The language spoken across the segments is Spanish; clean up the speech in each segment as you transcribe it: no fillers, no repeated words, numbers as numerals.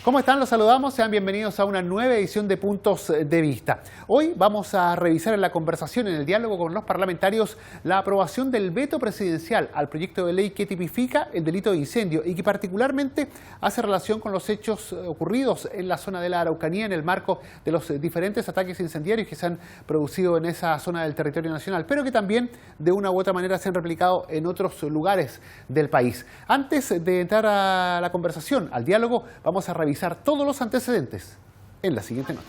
¿Cómo están? Los saludamos. Sean bienvenidos a una nueva edición de Puntos de Vista. Hoy vamos a revisar en la conversación, en el diálogo con los parlamentarios, la aprobación del veto presidencial al proyecto de ley que tipifica el delito de incendio y que particularmente hace relación con los hechos ocurridos en la zona de la Araucanía en el marco de los diferentes ataques incendiarios que se han producido en esa zona del territorio nacional, pero que también de una u otra manera se han replicado en otros lugares del país. Antes de entrar a la conversación, al diálogo, vamos a revisar todos los antecedentes en la siguiente nota.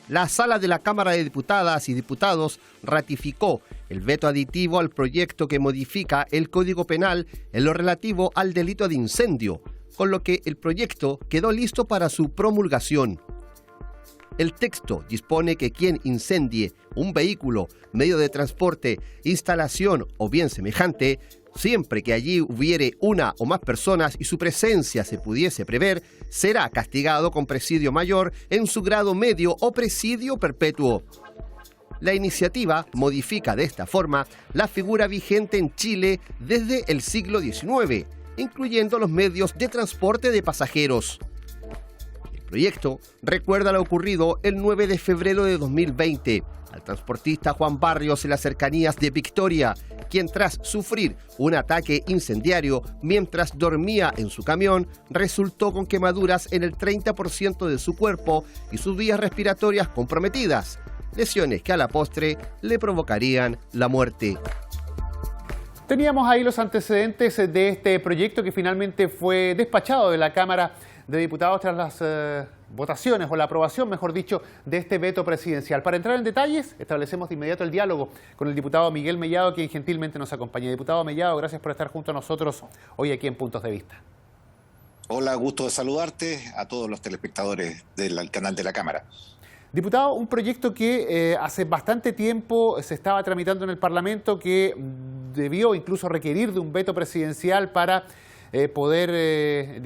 La Sala de la Cámara de Diputadas y Diputados ratificó el veto aditivo al proyecto que modifica el Código Penal en lo relativo al delito de incendio, con lo que el proyecto quedó listo para su promulgación. El texto dispone que quien incendie un vehículo, medio de transporte, instalación o bien semejante, siempre que allí hubiere una o más personas y su presencia se pudiese prever, será castigado con presidio mayor en su grado medio o presidio perpetuo. La iniciativa modifica de esta forma la figura vigente en Chile desde el siglo XIX, incluyendo los medios de transporte de pasajeros. El proyecto recuerda lo ocurrido el 9 de febrero de 2020 al transportista Juan Barrios en las cercanías de Victoria, quien tras sufrir un ataque incendiario mientras dormía en su camión, resultó con quemaduras en el 30% de su cuerpo y sus vías respiratorias comprometidas, lesiones que a la postre le provocarían la muerte. Teníamos ahí los antecedentes de este proyecto que finalmente fue despachado de la Cámara de Diputados tras las votaciones, o la aprobación, mejor dicho, de este veto presidencial. Para entrar en detalles, establecemos de inmediato el diálogo con el diputado Miguel Mellado, quien gentilmente nos acompaña. Diputado Mellado, gracias por estar junto a nosotros hoy aquí en Puntos de Vista. Hola, gusto de saludarte a todos los telespectadores del canal de la Cámara. Diputado, un proyecto que hace bastante tiempo se estaba tramitando en el Parlamento, que debió incluso requerir de un veto presidencial para poder,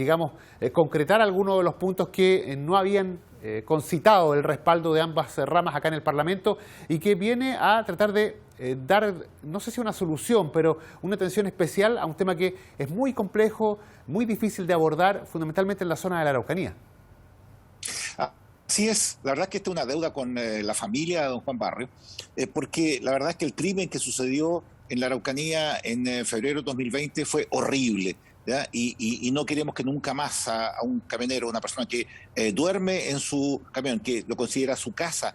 concretar algunos de los puntos que no habían concitado el respaldo de ambas ramas acá en el Parlamento, y que viene a tratar de dar, no sé si una solución, pero una atención especial a un tema que es muy complejo, muy difícil de abordar, fundamentalmente en la zona de la Araucanía. Así es, la verdad es que esta es una deuda con la familia de don Juan Barrios, porque la verdad es que el crimen que sucedió en la Araucanía en febrero de 2020 fue horrible. ¿Ya? Y no queremos que nunca más a un camionero, una persona que duerme en su camión, que lo considera su casa,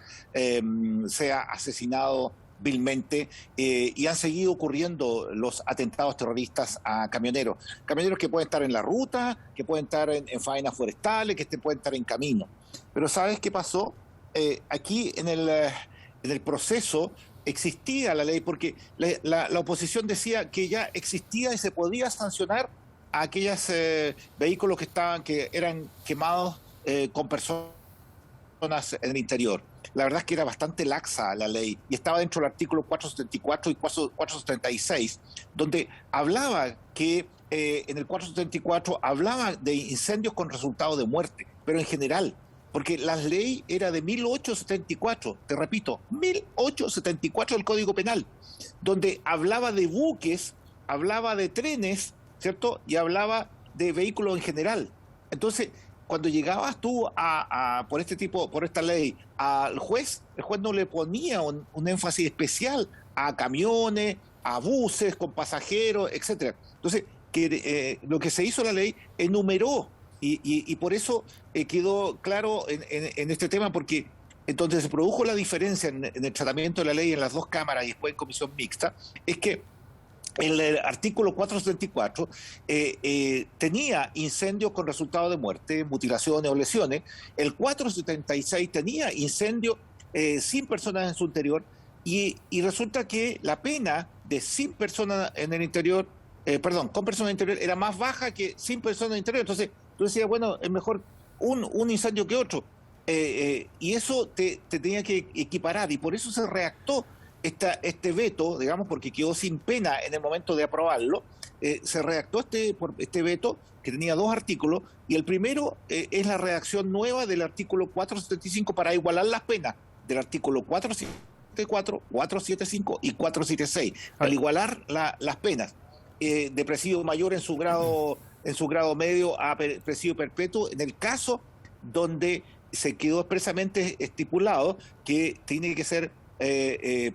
sea asesinado vilmente, y han seguido ocurriendo los atentados terroristas a camioneros que pueden estar en la ruta, que pueden estar en faenas forestales, que pueden estar en camino. Pero ¿sabes qué pasó? Aquí en el proceso existía la ley, porque la oposición decía que ya existía y se podía sancionar a aquellos vehículos que eran quemados con personas en el interior. La verdad es que era bastante laxa la ley y estaba dentro del artículo 474 y 476, donde hablaba que en el 474 hablaba de incendios con resultado de muerte, pero en general, porque la ley era de 1874, te repito, 1874 del Código Penal, donde hablaba de buques, hablaba de trenes, ¿cierto? Y hablaba de vehículos en general. Entonces, cuando llegabas tú por esta ley al juez, el juez no le ponía un énfasis especial a camiones, a buses con pasajeros, etcétera. Entonces, lo que se hizo la ley enumeró, y por eso quedó claro en este tema, porque entonces se produjo la diferencia en el tratamiento de la ley en las dos cámaras y después en comisión mixta, es que el artículo 474 tenía incendios con resultado de muerte, mutilaciones o lesiones. El 476 tenía incendio sin personas en su interior, y resulta que la pena de sin personas en el interior, con personas en el interior, era más baja que sin personas en el interior. Entonces tú decías, bueno, es mejor un incendio que otro. Y eso te tenía que equiparar, y por eso se redactó este veto, digamos, porque quedó sin pena en el momento de aprobarlo. Se redactó este veto, que tenía dos artículos, y el primero es la redacción nueva del artículo 475 para igualar las penas del artículo 474, 475 y 476, al igualar las penas de presidio mayor en su grado en su grado medio a presidio perpetuo en el caso donde se quedó expresamente estipulado que tiene que ser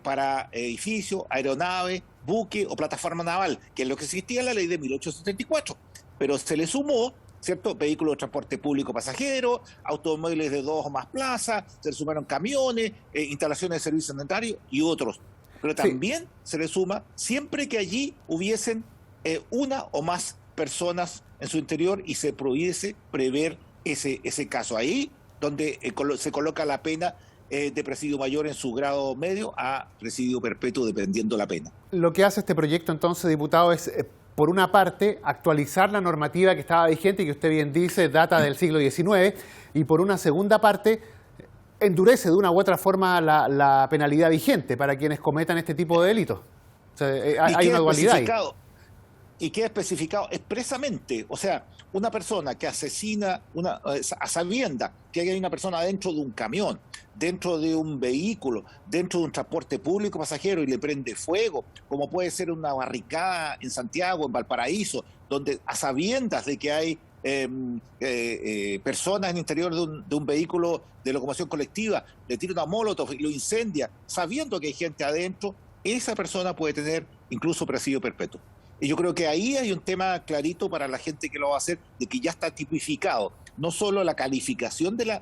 para edificio, aeronave, buque o plataforma naval, que es lo que existía en la ley de 1874. Pero se le sumó, ¿cierto?, vehículos de transporte público pasajero, automóviles de 2 o más plazas, se le sumaron camiones, instalaciones de servicios sanitarios y otros. Pero también se le suma siempre que allí hubiesen una o más personas en su interior y se pudiese prever ese caso. Ahí donde se coloca la pena de presidio mayor en su grado medio a presidio perpetuo, dependiendo la pena. Lo que hace este proyecto entonces, diputado, es, por una parte, actualizar la normativa que estaba vigente y que usted bien dice data del siglo XIX, y por una segunda parte, endurece de una u otra forma la penalidad vigente para quienes cometan este tipo de delitos. O sea, hay una dualidad ahí. Y queda especificado expresamente, o sea, una persona que asesina a sabienda que hay una persona dentro de un camión, dentro de un vehículo, dentro de un transporte público pasajero y le prende fuego, como puede ser una barricada en Santiago, en Valparaíso, donde a sabiendas de que hay personas en el interior de un vehículo de locomoción colectiva, le tira una molotov y lo incendia, sabiendo que hay gente adentro, esa persona puede tener incluso presidio perpetuo. Y yo creo que ahí hay un tema clarito para la gente que lo va a hacer, de que ya está tipificado, no solo la calificación de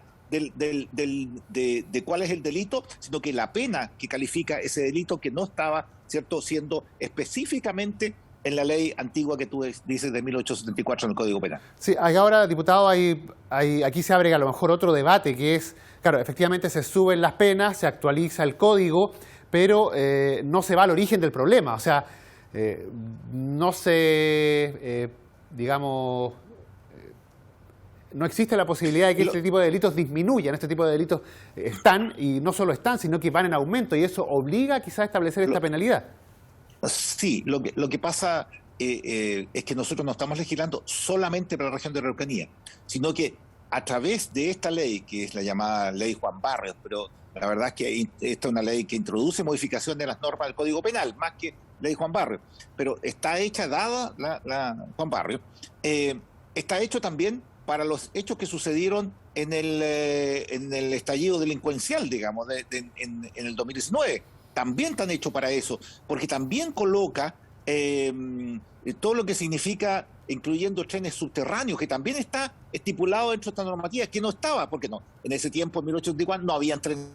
cuál es el delito, sino que la pena que califica ese delito que no estaba, ¿cierto?, siendo específicamente en la ley antigua que tú dices de 1874 en el Código Penal. Sí, ahora, diputado, aquí se abre a lo mejor otro debate, que es, claro, efectivamente se suben las penas, se actualiza el código, pero no se va al origen del problema, o sea, no se, digamos, no existe la posibilidad de que este tipo de delitos disminuyan. Este tipo de delitos están, y no solo están, sino que van en aumento, y eso obliga quizás a establecer esta penalidad. Sí, lo que pasa es que nosotros no estamos legislando solamente para la región de Araucanía, sino que a través de esta ley, que es la llamada Ley Juan Barrios, pero la verdad es que esta es una ley que introduce modificación de las normas del Código Penal, más que Ley Juan Barrios, pero está hecha, dada la Juan Barrios, está hecho también para los hechos que sucedieron en el estallido delincuencial, digamos, en el 2019. También están hechos para eso, porque también coloca todo lo que significa, incluyendo trenes subterráneos, que también está estipulado dentro de esta normativa, que no estaba, porque no, en ese tiempo, en 1884, no habían trenes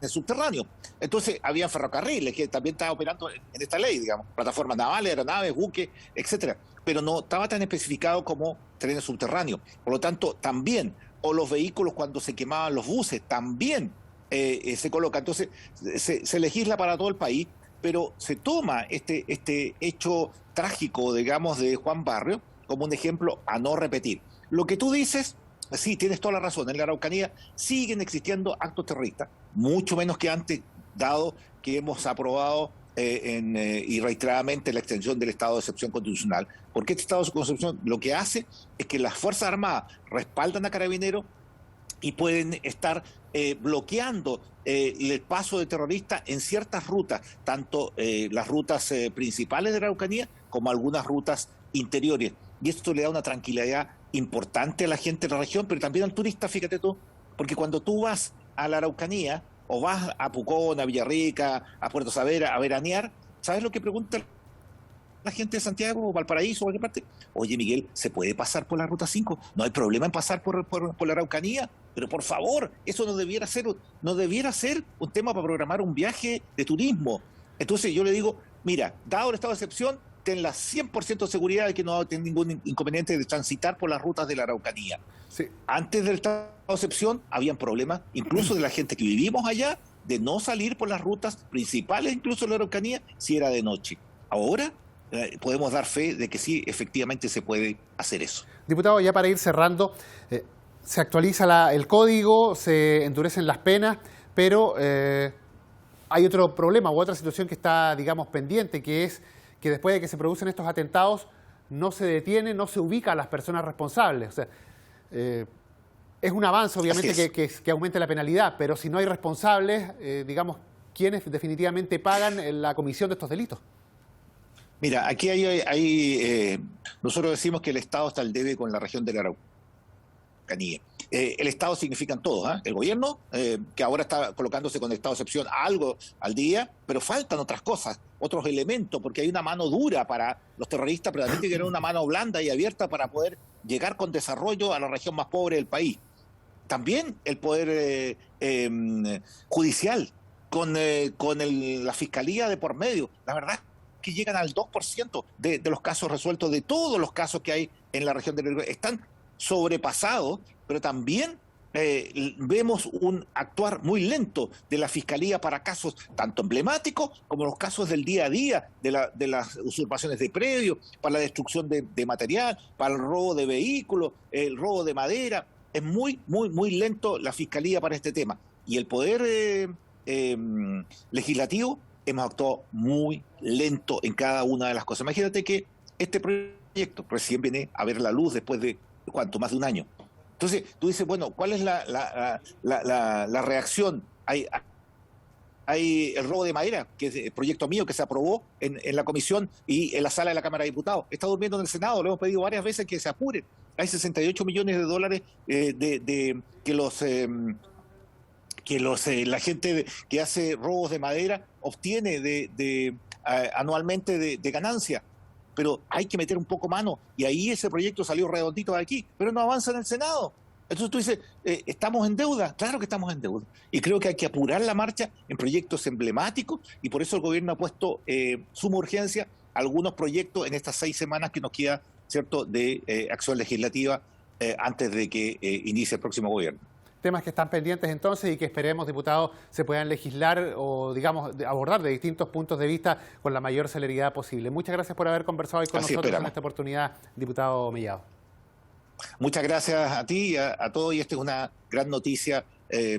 subterráneos. Entonces, había ferrocarriles, que también estaban operando en esta ley, digamos, plataformas navales, aeronaves, buques, etcétera, pero no estaba tan especificado como trenes subterráneos. Por lo tanto, también, o los vehículos cuando se quemaban los buses, también se coloca. Entonces, se legisla para todo el país, pero se toma este hecho trágico, digamos, de Juan Barrios como un ejemplo a no repetir. Lo que tú dices, sí, tienes toda la razón, en la Araucanía siguen existiendo actos terroristas, mucho menos que antes, dado que hemos aprobado y reiteradamente la extensión del estado de excepción constitucional, porque este estado de excepción lo que hace es que las Fuerzas Armadas respaldan a Carabineros y pueden estar bloqueando el paso de terroristas en ciertas rutas, tanto las rutas principales de la Araucanía como algunas rutas interiores. Y esto le da una tranquilidad importante a la gente de la región, pero también al turista, fíjate tú, porque cuando tú vas a la Araucanía o vas a Pucón, a Villarrica, a Puerto Saavedra a veranear, ¿sabes lo que pregunta la gente de Santiago, Valparaíso, o cualquier parte? Oye, Miguel, ¿se puede pasar por la Ruta 5? No hay problema en pasar por la Araucanía, pero por favor, eso no debiera ser un tema para programar un viaje de turismo. Entonces yo le digo, mira, dado el estado de excepción, ten la 100% de seguridad de que no va a tener ningún inconveniente de transitar por las rutas de la Araucanía. Sí. Antes del estado de excepción, habían problemas, incluso de la gente que vivimos allá, de no salir por las rutas principales, incluso de la Araucanía, si era de noche. Ahora podemos dar fe de que sí, efectivamente se puede hacer eso. Diputado, ya para ir cerrando, se actualiza el código, se endurecen las penas, pero hay otro problema u otra situación que está, digamos, pendiente, que es que después de que se producen estos atentados no se detiene, no se ubica a las personas responsables. O sea, es un avance, obviamente, que aumente la penalidad, pero si no hay responsables, digamos, ¿quiénes definitivamente pagan la comisión de estos delitos? Mira, aquí nosotros decimos que el Estado está al debe con la región de la Araucanía. El Estado significan todos, ¿eh? El gobierno, que ahora está colocándose con estado de excepción algo al día, pero faltan otras cosas, otros elementos, porque hay una mano dura para los terroristas, pero también tiene que haber una mano blanda y abierta para poder llegar con desarrollo a la región más pobre del país. También el poder judicial, con la fiscalía de por medio. La verdad es que llegan al 2% de los casos resueltos, de todos los casos que hay en la región del Biobío. Están sobrepasados, pero también vemos un actuar muy lento de la Fiscalía para casos tanto emblemáticos como los casos del día a día, de las usurpaciones de predios, para la destrucción de material, para el robo de vehículos, el robo de madera. Es muy, muy, muy lento la Fiscalía para este tema. Y el Poder Legislativo hemos actuado muy lento en cada una de las cosas. Imagínate que este proyecto recién viene a ver la luz después de, ¿cuánto? Más de un año. Entonces, tú dices, bueno, ¿cuál es la reacción? Hay el robo de madera, que es el proyecto mío que se aprobó en la comisión y en la sala de la Cámara de Diputados. Está durmiendo en el Senado, le hemos pedido varias veces que se apuren. Hay 68 millones de dólares la gente que hace robos de madera obtiene anualmente de ganancia. Pero hay que meter un poco mano, y ahí ese proyecto salió redondito de aquí, pero no avanza en el Senado. Entonces tú dices, ¿estamos en deuda? Claro que estamos en deuda. Y creo que hay que apurar la marcha en proyectos emblemáticos, y por eso el gobierno ha puesto suma urgencia a algunos proyectos en estas 6 semanas que nos queda, ¿cierto?, de acción legislativa antes de que inicie el próximo gobierno. Temas que están pendientes entonces y que esperemos, diputados, se puedan legislar o, digamos, abordar de distintos puntos de vista con la mayor celeridad posible. Muchas gracias por haber conversado hoy con nosotros en esta oportunidad, diputado Mellado. Muchas gracias a ti y a todos, y esta es una gran noticia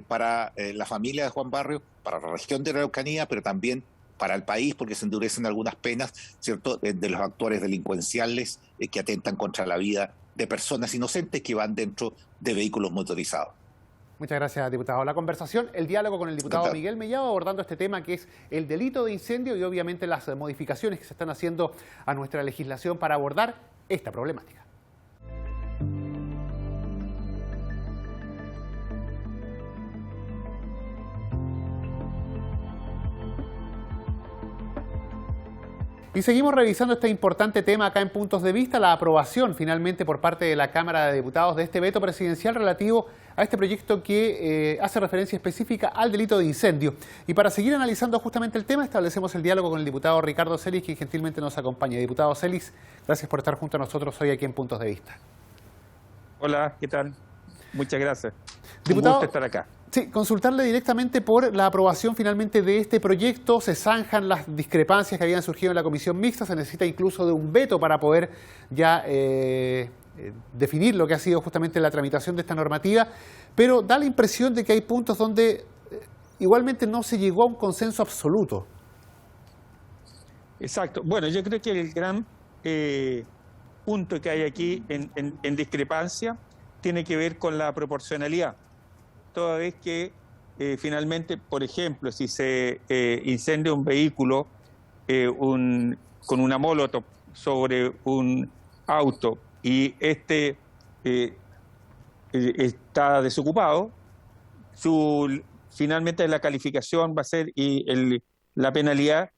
para la familia de Juan Barrios, para la región de la Araucanía, pero también para el país, porque se endurecen algunas penas, ¿cierto?, de los actores delincuenciales que atentan contra la vida de personas inocentes que van dentro de vehículos motorizados. Muchas gracias, diputado. La conversación, el diálogo con el diputado Miguel Mellado abordando este tema que es el delito de incendio y obviamente las modificaciones que se están haciendo a nuestra legislación para abordar esta problemática. Y seguimos revisando este importante tema acá en Puntos de Vista, la aprobación finalmente por parte de la Cámara de Diputados de este veto presidencial relativo a este proyecto que hace referencia específica al delito de incendio. Y para seguir analizando justamente el tema, establecemos el diálogo con el diputado Ricardo Celis, quien gentilmente nos acompaña. Diputado Celis, gracias por estar junto a nosotros hoy aquí en Puntos de Vista. Hola, ¿qué tal? Muchas gracias. Diputado, un gusto estar acá. Sí, consultarle directamente por la aprobación finalmente de este proyecto. Se zanjan las discrepancias que habían surgido en la comisión mixta. Se necesita incluso de un veto para poder ya definir lo que ha sido justamente la tramitación de esta normativa. Pero da la impresión de que hay puntos donde igualmente no se llegó a un consenso absoluto. Exacto. Bueno, yo creo que el gran punto que hay aquí en discrepancia tiene que ver con la proporcionalidad. Toda vez que finalmente, por ejemplo, si se incendia un vehículo con una molotov sobre un auto y este está desocupado, finalmente la calificación va a ser y la penalidad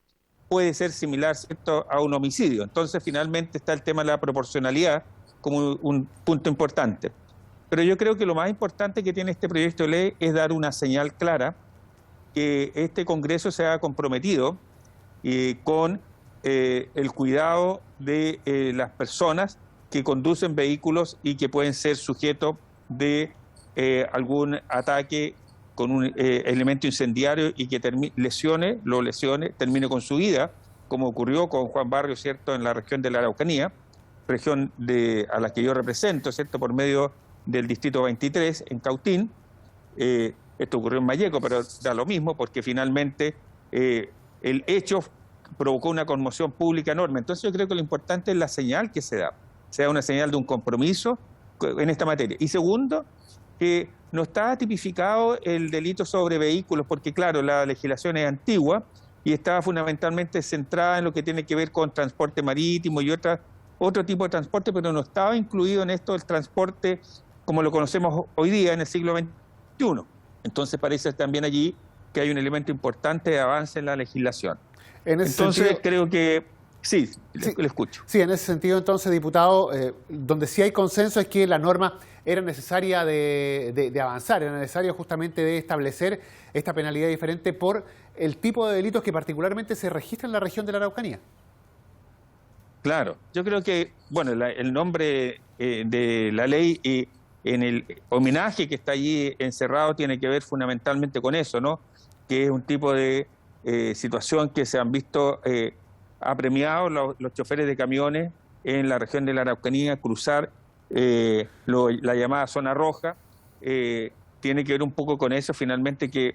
puede ser similar, ¿cierto?, a un homicidio. Entonces, finalmente está el tema de la proporcionalidad como un punto importante. Pero yo creo que lo más importante que tiene este proyecto de ley es dar una señal clara que este Congreso se ha comprometido con el cuidado de las personas que conducen vehículos y que pueden ser sujetos de algún ataque con un elemento incendiario y que lo lesione, termine con su vida, como ocurrió con Juan Barrios, ¿cierto?, en la región de la Araucanía, región a la que yo represento, ¿cierto?, por medio del distrito 23 en Cautín. Esto ocurrió en Malleco, pero da lo mismo porque finalmente el hecho provocó una conmoción pública enorme. Entonces yo creo que lo importante es la señal que se da una señal de un compromiso en esta materia. Y segundo, que no está tipificado el delito sobre vehículos, porque claro, la legislación es antigua y estaba fundamentalmente centrada en lo que tiene que ver con transporte marítimo y otro tipo de transporte, pero no estaba incluido en esto el transporte como lo conocemos hoy día en el siglo XXI. Entonces parece también allí que hay un elemento importante de avance en la legislación. Entonces creo que sí, le escucho. Sí, en ese sentido entonces, diputado, donde sí hay consenso es que la norma era necesaria de avanzar, era necesario justamente de establecer esta penalidad diferente por el tipo de delitos que particularmente se registran en la región de la Araucanía. Claro, yo creo que, bueno, el nombre de la ley en el homenaje que está allí encerrado tiene que ver fundamentalmente con eso, ¿no? Que es un tipo de situación que se han visto apremiados los choferes de camiones en la región de la Araucanía, cruzar la llamada zona roja, tiene que ver un poco con eso, finalmente que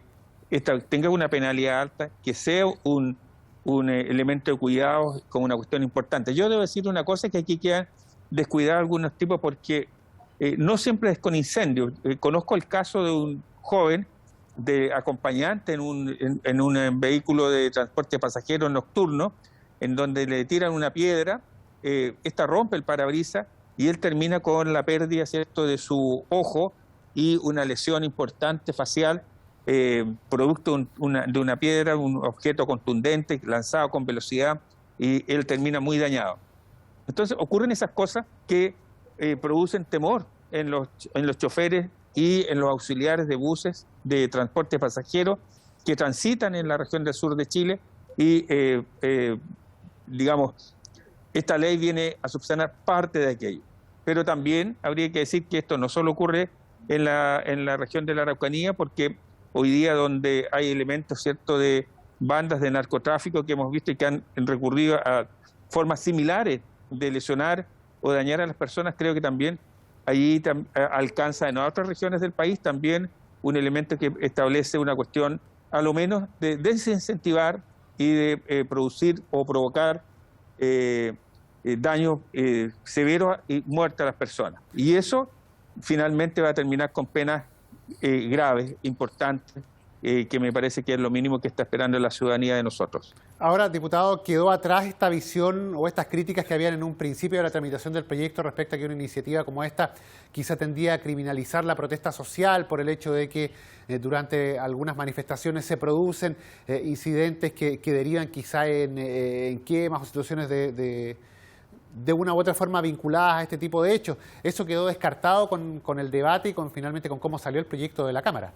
tenga una penalidad alta, que sea un elemento de cuidado como una cuestión importante. Yo debo decir una cosa, que aquí quedan descuidados algunos tipos porque no siempre es con incendio. Conozco el caso de un joven de acompañante en un vehículo de transporte pasajero nocturno, en donde le tiran una piedra, esta rompe el parabrisas y él termina con la pérdida, ¿cierto?, de su ojo y una lesión importante facial, producto de una piedra, un objeto contundente lanzado con velocidad, y él termina muy dañado. Entonces ocurren esas cosas que producen temor en los choferes y en los auxiliares de buses de transporte pasajero que transitan en la región del sur de Chile y, digamos, esta ley viene a subsanar parte de aquello. Pero también habría que decir que esto no solo ocurre en la región de la Araucanía, porque hoy día donde hay elementos, ¿cierto?, de bandas de narcotráfico que hemos visto y que han recurrido a formas similares de lesionar o dañar a las personas, creo que también allí alcanza en otras regiones del país también un elemento que establece una cuestión a lo menos de desincentivar y de producir o provocar daños severos y muerte a las personas. Y eso finalmente va a terminar con penas graves, importantes, que me parece que es lo mínimo que está esperando la ciudadanía de nosotros. Ahora, diputado, ¿quedó atrás esta visión o estas críticas que habían en un principio de la tramitación del proyecto respecto a que una iniciativa como esta quizá tendía a criminalizar la protesta social por el hecho de que durante algunas manifestaciones se producen incidentes que derivan quizá en quemas o situaciones de una u otra forma vinculadas a este tipo de hechos? ¿Eso quedó descartado con el debate y finalmente con cómo salió el proyecto de la Cámara?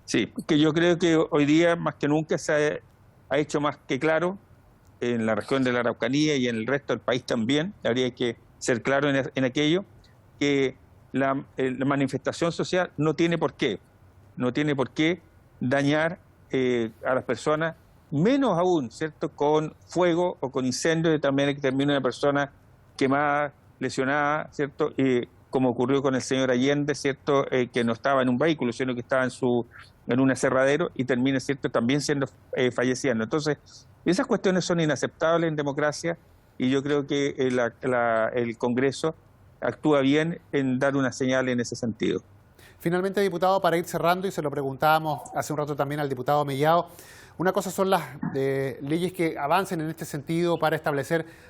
Sí, que yo creo que hoy día más que nunca se ha hecho más que claro en la región de la Araucanía y en el resto del país también, habría que ser claro en aquello, que la manifestación social no tiene por qué dañar a las personas, menos aún, ¿cierto?, con fuego o con incendio, de también que termine una persona quemada, lesionada, ¿cierto?, como ocurrió con el señor Allende, ¿cierto?, que no estaba en un vehículo, sino que estaba en un aserradero y termina, ¿cierto?, también siendo falleciendo. Entonces, esas cuestiones son inaceptables en democracia y yo creo que el Congreso actúa bien en dar una señal en ese sentido. Finalmente, diputado, para ir cerrando, y se lo preguntábamos hace un rato también al diputado Mellado, una cosa son las leyes que avancen en este sentido para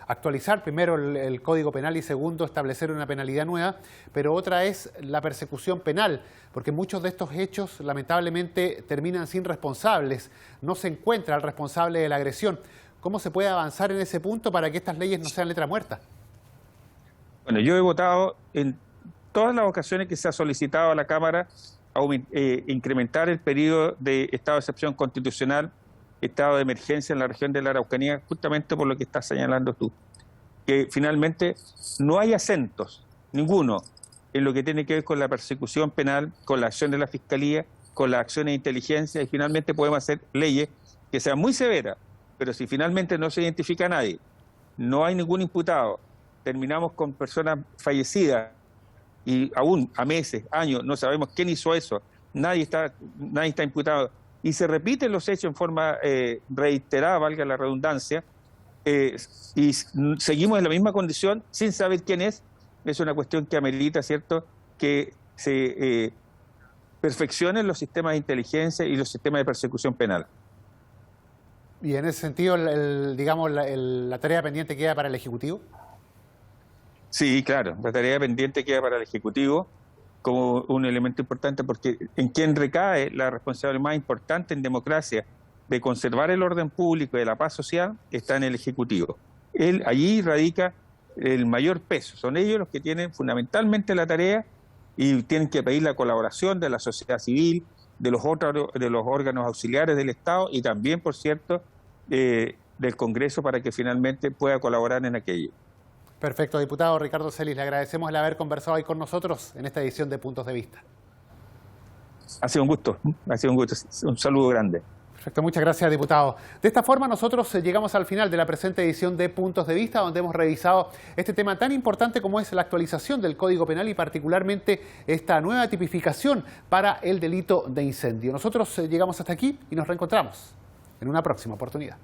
actualizar primero el Código Penal y segundo, establecer una penalidad nueva, pero otra es la persecución penal, porque muchos de estos hechos lamentablemente terminan sin responsables, no se encuentra al responsable de la agresión. ¿Cómo se puede avanzar en ese punto para que estas leyes no sean letra muerta? Bueno, yo he votado en todas las ocasiones que se ha solicitado a la Cámara incrementar el periodo de estado de excepción constitucional, estado de emergencia en la región de la Araucanía, justamente por lo que estás señalando tú, que finalmente no hay acentos, ninguno, en lo que tiene que ver con la persecución penal, con la acción de la Fiscalía, con las acciones de inteligencia, y finalmente podemos hacer leyes que sean muy severas, pero si finalmente no se identifica a nadie, no hay ningún imputado, terminamos con personas fallecidas, y aún a meses, años, no sabemos quién hizo eso, nadie está imputado, y se repiten los hechos en forma reiterada, valga la redundancia, y seguimos en la misma condición sin saber quién es una cuestión que amerita, ¿cierto?, que se perfeccionen los sistemas de inteligencia y los sistemas de persecución penal. Y en ese sentido, digamos, la tarea pendiente queda para el Ejecutivo. Sí, claro, la tarea pendiente queda para el Ejecutivo como un elemento importante, porque en quien recae la responsabilidad más importante en democracia de conservar el orden público y de la paz social está en el Ejecutivo. Allí radica el mayor peso, son ellos los que tienen fundamentalmente la tarea y tienen que pedir la colaboración de la sociedad civil, de los órganos auxiliares del Estado y también, por cierto, del Congreso para que finalmente pueda colaborar en aquello. Perfecto, diputado Ricardo Celis, le agradecemos el haber conversado ahí con nosotros en esta edición de Puntos de Vista. Ha sido un gusto, un saludo grande. Perfecto, muchas gracias, diputado. De esta forma nosotros llegamos al final de la presente edición de Puntos de Vista, donde hemos revisado este tema tan importante como es la actualización del Código Penal y particularmente esta nueva tipificación para el delito de incendio. Nosotros llegamos hasta aquí y nos reencontramos en una próxima oportunidad.